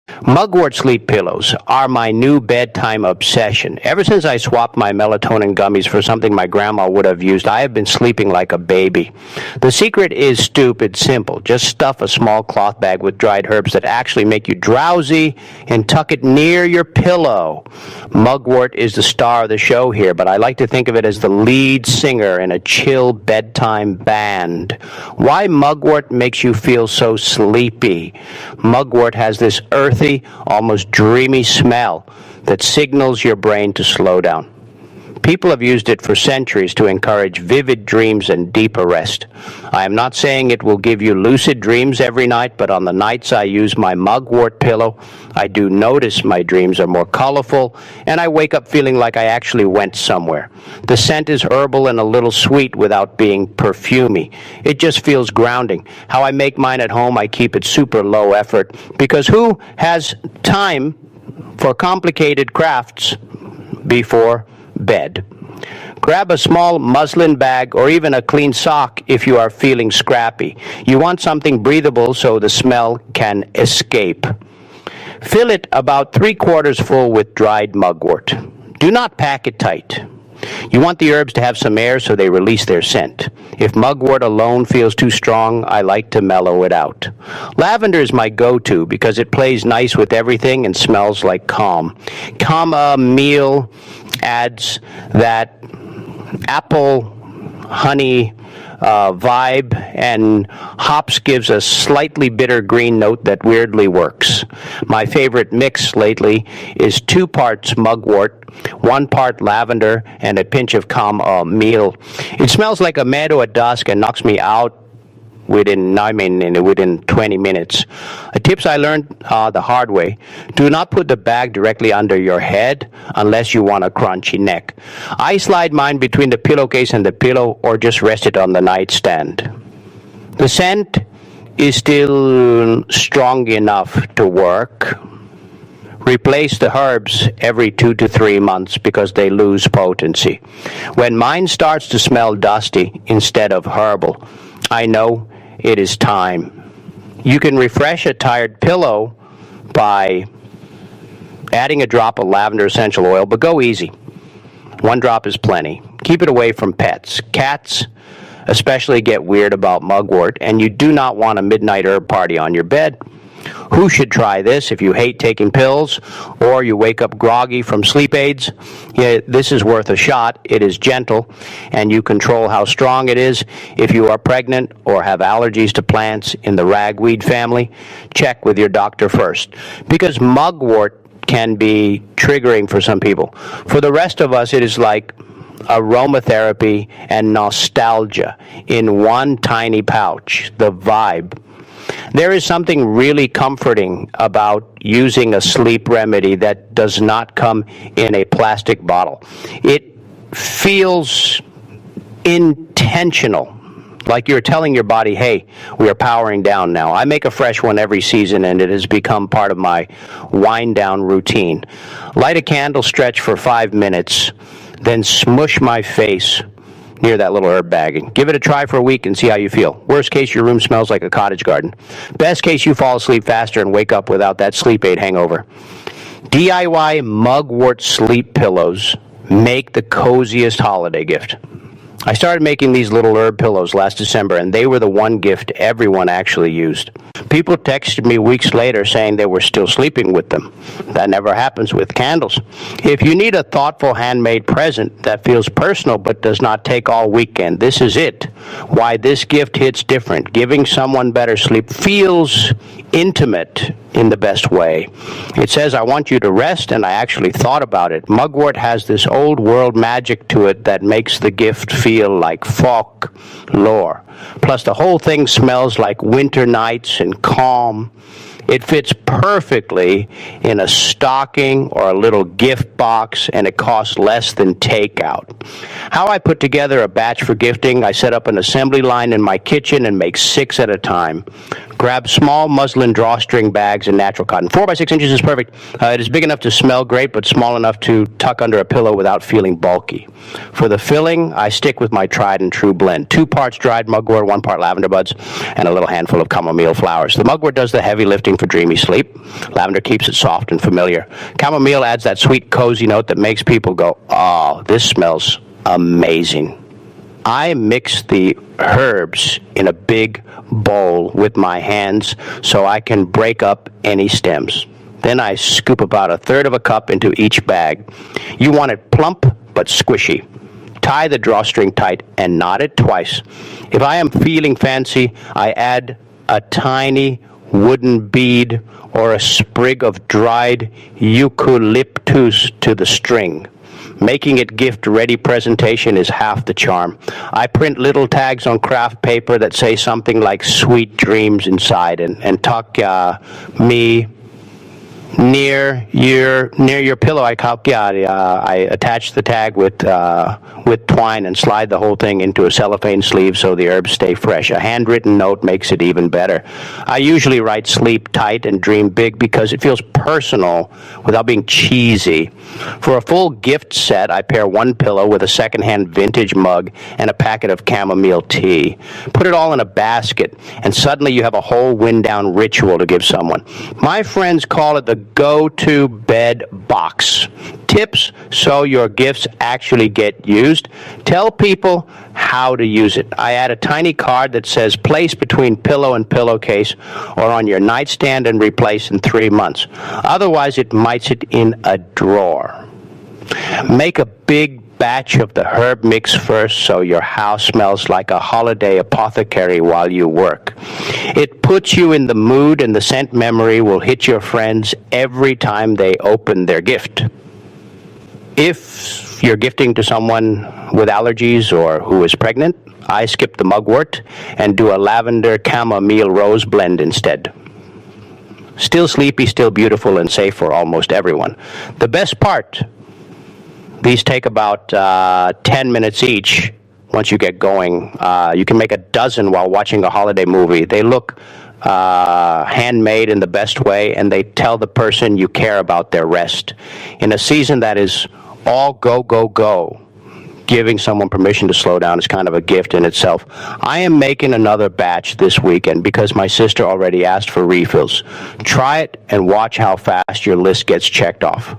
Mugwort sleep pillows are my new bedtime obsession. Ever since I swapped my melatonin gummies for something my grandma would have used, I have been sleeping like a baby. The secret is stupid simple. Just stuff a small cloth bag with dried herbs that actually make you drowsy and tuck it near your pillow. Mugwort is the star of the show here, but I like to think of it as the lead singer in a chill bedtime band. Why Mugwort makes you feel so sleepy? Mugwort has this earthy, almost dreamy smell that signals your brain to slow down. People have used it for centuries to encourage vivid dreams and deeper rest. I am not saying it will give you lucid dreams every night, but on the nights I use my Mugwort pillow, I do notice my dreams are more colorful, and I wake up feeling like I actually went somewhere. The scent is herbal and a little sweet without being perfumey. It just feels grounding. How I make mine at home, I keep it super low effort, because who has time for complicated crafts before bed? Grab a small muslin bag or even a clean sock if you are feeling scrappy. You want something breathable so the smell can escape. Fill it about 3/4 full with dried mugwort. Do not pack it tight. You want the herbs to have some air so they release their scent. If mugwort alone feels too strong, I like to mellow it out. Lavender is my go-to because it plays nice with everything and smells like calm. Chamomile adds that apple honey vibe, and hops gives a slightly bitter green note that weirdly works. My favorite mix lately is 2 parts mugwort, 1 part lavender, and a pinch of chamomile. It smells like a meadow at dusk and knocks me out within 20 minutes. Tips I learned the hard way. Do not put the bag directly under your head unless you want a crunchy neck. I slide mine between the pillowcase and the pillow, or just rest it on the nightstand. The scent is still strong enough to work. Replace the herbs every 2 to 3 months because they lose potency. When mine starts to smell dusty instead of herbal, I know it is time. You can refresh a tired pillow by adding a drop of lavender essential oil, but go easy. 1 drop is plenty. Keep it away from pets. Cats especially get weird about mugwort, and you do not want a midnight herb party on your bed. Who should try this if you hate taking pills or you wake up groggy from sleep aids? Yeah, this is worth a shot. It is gentle, and you control how strong it is. If you are pregnant or have allergies to plants in the ragweed family, check with your doctor first, because mugwort can be triggering for some people. For the rest of us, it is like aromatherapy and nostalgia in one tiny pouch. The vibe. There is something really comforting about using a sleep remedy that does not come in a plastic bottle. It feels intentional, like you're telling your body, hey, we are powering down now. I make a fresh one every season, and it has become part of my wind down routine. Light a candle, stretch for 5 minutes, then smush my face near that little herb bag. And give it a try for a week and see how you feel. Worst case, your room smells like a cottage garden. Best case, you fall asleep faster and wake up without that sleep aid hangover. DIY mugwort sleep pillows make the coziest holiday gift. I started making these little herb pillows last December, and they were the one gift everyone actually used. People texted me weeks later saying they were still sleeping with them. That never happens with candles. If you need a thoughtful handmade present that feels personal but does not take all weekend, this is it. Why this gift hits different. Giving someone better sleep feels intimate in the best way. It says, I want you to rest, and I actually thought about it. Mugwort has this old world magic to it that makes the gift feel like folklore. Plus, the whole thing smells like winter nights and calm. It fits perfectly in a stocking or a little gift box, and it costs less than takeout. How I put together a batch for gifting: I set up an assembly line in my kitchen and make 6 at a time. Grab small muslin drawstring bags and natural cotton. 4 by 6 inches is perfect. It is big enough to smell great, but small enough to tuck under a pillow without feeling bulky. For the filling, I stick with my tried and true blend. 2 parts dried mugwort, 1 part lavender buds, and a little handful of chamomile flowers. The mugwort does the heavy lifting soothing for dreamy sleep. Lavender keeps it soft and familiar. Chamomile adds that sweet, cozy note that makes people go, oh, this smells amazing. I mix the herbs in a big bowl with my hands so I can break up any stems. Then I scoop about 1/3 of a cup into each bag. You want it plump but squishy. Tie the drawstring tight and knot it twice. If I am feeling fancy, I add a tiny wooden bead or a sprig of dried eucalyptus to the string. Making it gift-ready presentation is half the charm. I print little tags on craft paper that say something like "Sweet Dreams" inside, and tuck me near your pillow. I attach the tag with twine and slide the whole thing into a cellophane sleeve so the herbs stay fresh. A handwritten note makes it even better. I usually write "Sleep tight and dream big" because it feels personal without being cheesy. For a full gift set, I pair one pillow with a secondhand vintage mug and a packet of chamomile tea. Put it all in a basket, and suddenly you have a whole wind-down ritual to give someone. My friends call it the go-to bed box. Tips so your gifts actually get used. Tell people how to use it. I add a tiny card that says place between pillow and pillowcase or on your nightstand and replace in 3 months. Otherwise, it might sit in a drawer. Make a big batch of the herb mix first so your house smells like a holiday apothecary while you work. It puts you in the mood, and the scent memory will hit your friends every time they open their gift. If you're gifting to someone with allergies or who is pregnant, I skip the mugwort and do a lavender chamomile rose blend instead. Still sleepy, still beautiful, and safe for almost everyone. The best part, these take about 10 minutes each. Once you get going, you can make a dozen while watching a holiday movie. They look handmade in the best way, and they tell the person you care about their rest. In a season that is all go, go, go, giving someone permission to slow down is kind of a gift in itself. I am making another batch this weekend because my sister already asked for refills. Try it and watch how fast your list gets checked off.